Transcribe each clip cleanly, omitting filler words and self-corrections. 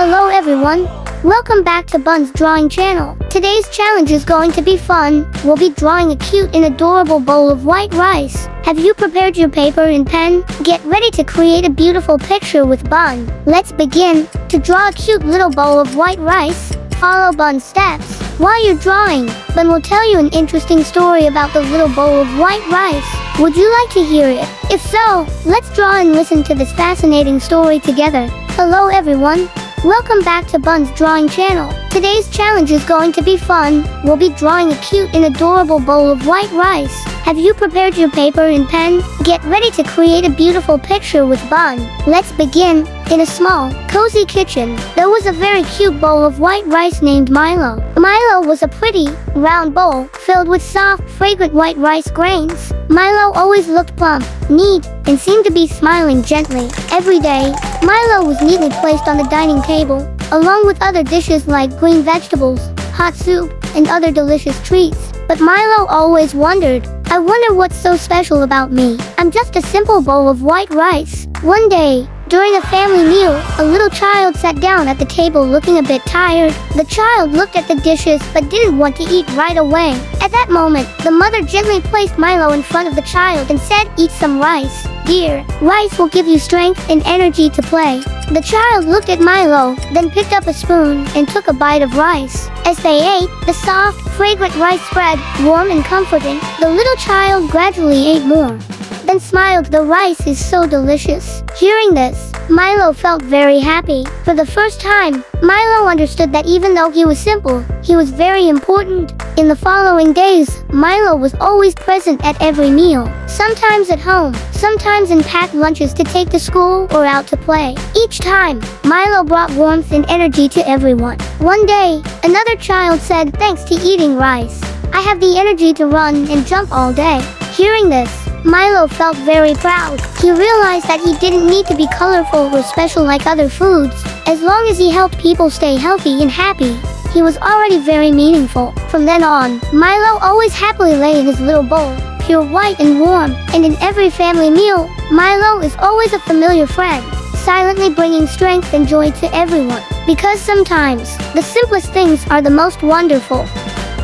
Hello everyone, welcome back to Bun's drawing channel. Today's challenge is going to be fun. We'll be drawing a cute and adorable bowl of white rice. Have you prepared your paper and pen? Get ready to create a beautiful picture with Bun. Let's begin. To draw a cute little bowl of white rice, follow Bun's steps. While you're drawing, Bun will tell you an interesting story about the little bowl of white rice. Would you like to hear it? If so, let's draw and listen to this fascinating story together. Hello everyone, welcome back to Bun's drawing channel. Today's challenge is going to be fun. We'll be drawing a cute and adorable bowl of white rice. Have you prepared your paper and pen? Get ready to create a beautiful picture with Bun. Let's begin. In a small, cozy kitchen, there was a very cute bowl of white rice named Milo. Milo was a pretty, round bowl filled with soft, fragrant white rice grains. Milo always looked plump, neat, and seemed to be smiling gently. Every day, Milo was neatly placed on the dining table, along with other dishes like green vegetables, hot soup, and other delicious treats. But Milo always wondered, I wonder what's so special about me. I'm just a simple bowl of white rice. One day, during a family meal, a little child sat down at the table looking a bit tired. The child looked at the dishes but didn't want to eat right away. At that moment, the mother gently placed Milo in front of the child and said, "Eat some rice. Dear, rice will give you strength and energy to play." The child looked at Milo, then picked up a spoon and took a bite of rice. As they ate, the soft, fragrant rice spread, warm and comforting. The little child gradually ate more, then smiled. The rice is so delicious. Hearing this, Milo felt very happy. For the first time, Milo understood that even though he was simple, he was very important. In the following days, Milo was always present at every meal, sometimes at home, sometimes in packed lunches to take to school or out to play. Each time, Milo brought warmth and energy to everyone. One day, another child said, "Thanks to eating rice, I have the energy to run and jump all day." Hearing this, Milo felt very proud. He realized that he didn't need to be colorful or special like other foods. As long as he helped people stay healthy and happy, he was already very meaningful. From then on, Milo always happily lay in his little bowl, pure white and warm, and in every family meal, Milo is always a familiar friend, silently bringing strength and joy to everyone. Because sometimes, the simplest things are the most wonderful.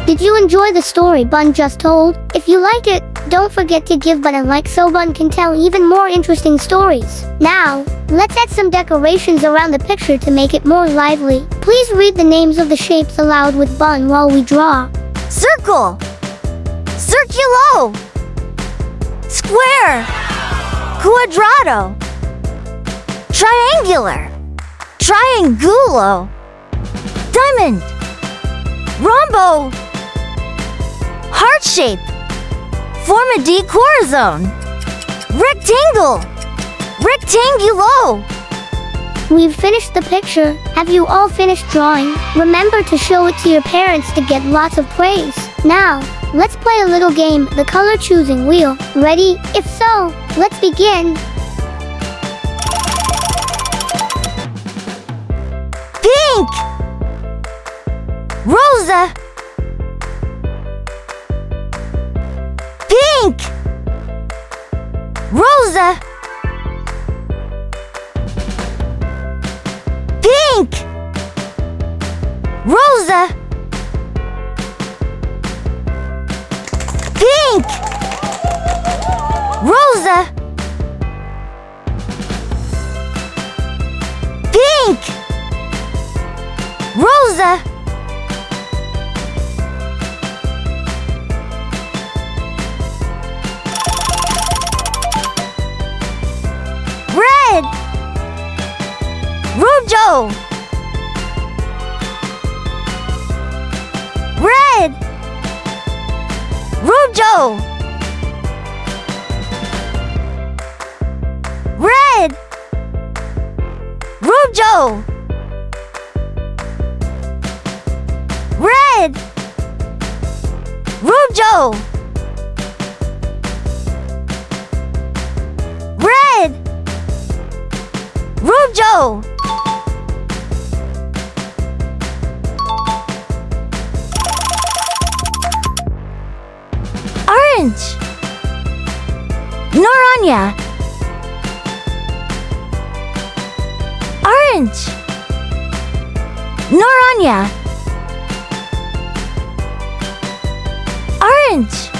Did you enjoy the story Bun just told? If you liked it, don't forget to give Bun a like so Bun can tell even more interesting stories. Now, let's add some decorations around the picture to make it more lively. Please read the names of the shapes aloud with Bun while we draw. Circle, circulo, square, quadrado, triangular, triangulo, diamond, rombo, heart shape, forma di corazon, rectangle, rectangulo. We've finished the picture. Have you all finished drawing? Remember to show it to your parents to get lots of praise. Now, let's play a little game, the color choosing wheel. Ready? If so, let's begin. Pink, rosa, pink, rosa, pink, rosa, pink, rosa, pink, rosa, red, rojo, red, rojo, red, rojo, red, rojo, red, rojo, orange, Naranja, orange, Naranja. Orange.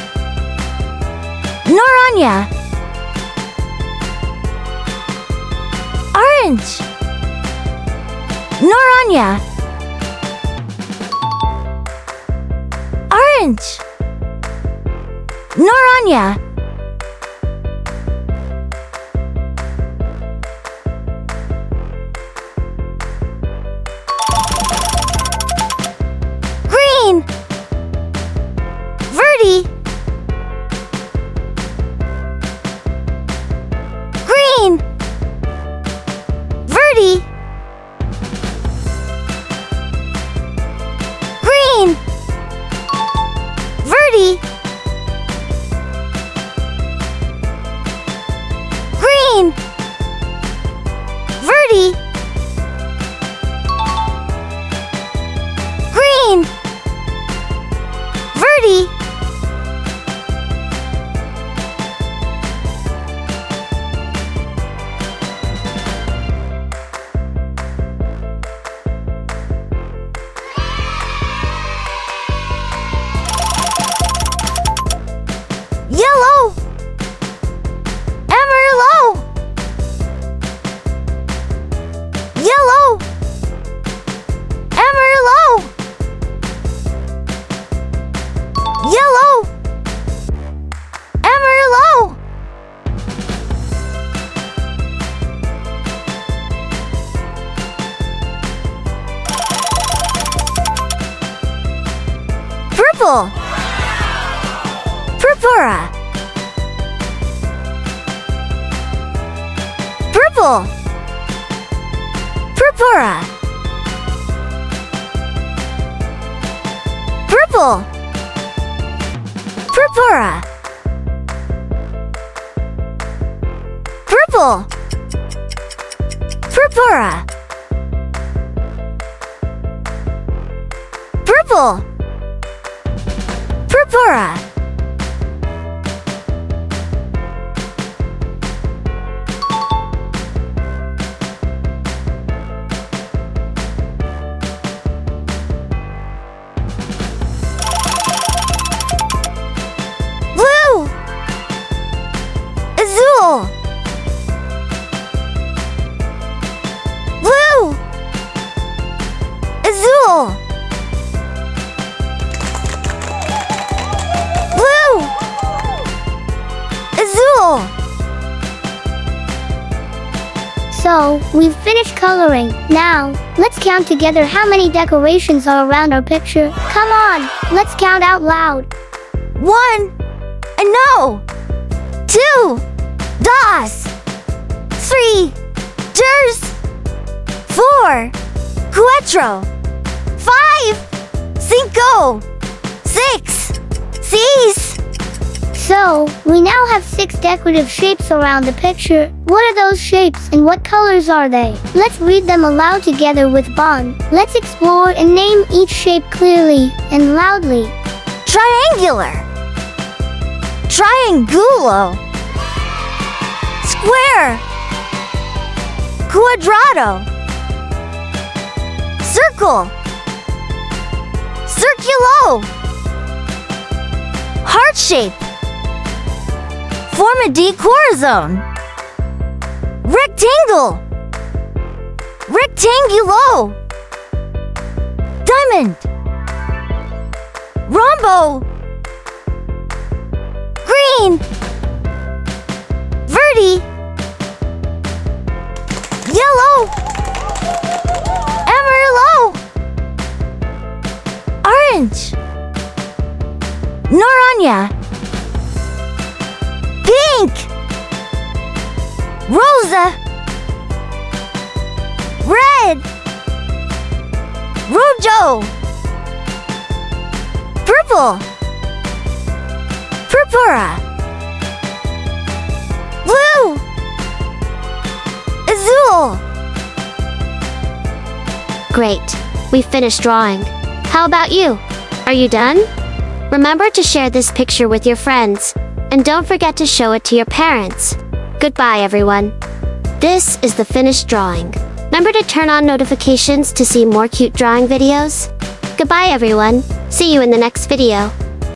Naranja. Orange. Naranja. Orange. Naranja. Green. Verde. Green. Verde. Green. Verde. Green. Verde. Green. Verde. Yellow. Amarillo. Yellow. Amarillo. Yellow. Amarillo. Purple. Purpura. Purple. Purpura. Purple. Purpura. Purple. Purpura. Purple. Purpura. Blue. Azul. Blue. Azul. Blue. Azul. So, we've finished coloring. Now, let's count together how many decorations are around our picture. Come on, let's count out loud. 1. I know. 2. Dos. 3. Ders. 4. Cuatro. 5. Cinco. 6. Seis. So, we now have 6 decorative shapes around the picture. What are those shapes and what colors are they? Let's read them aloud together with Bun. Let's explore and name each shape clearly and loudly. Triangular. Triangulo. Square. Cuadrado. Circle. Circulo. Heart shape. Forma di corazon. Rectangle. Rectangulo. Diamond. Rombo. Green. Verde. Yellow. Amarillo. Orange. Naranja. Pink. Rosa. Red. Rojo. Purple. Purpura. Blue. Azul. Great. We finished drawing. How about you? Are you done? Remember to share this picture with your friends. And don't forget to show it to your parents. Goodbye, everyone. This is the finished drawing. Remember to turn on notifications to see more cute drawing videos. Goodbye everyone. See you in the next video.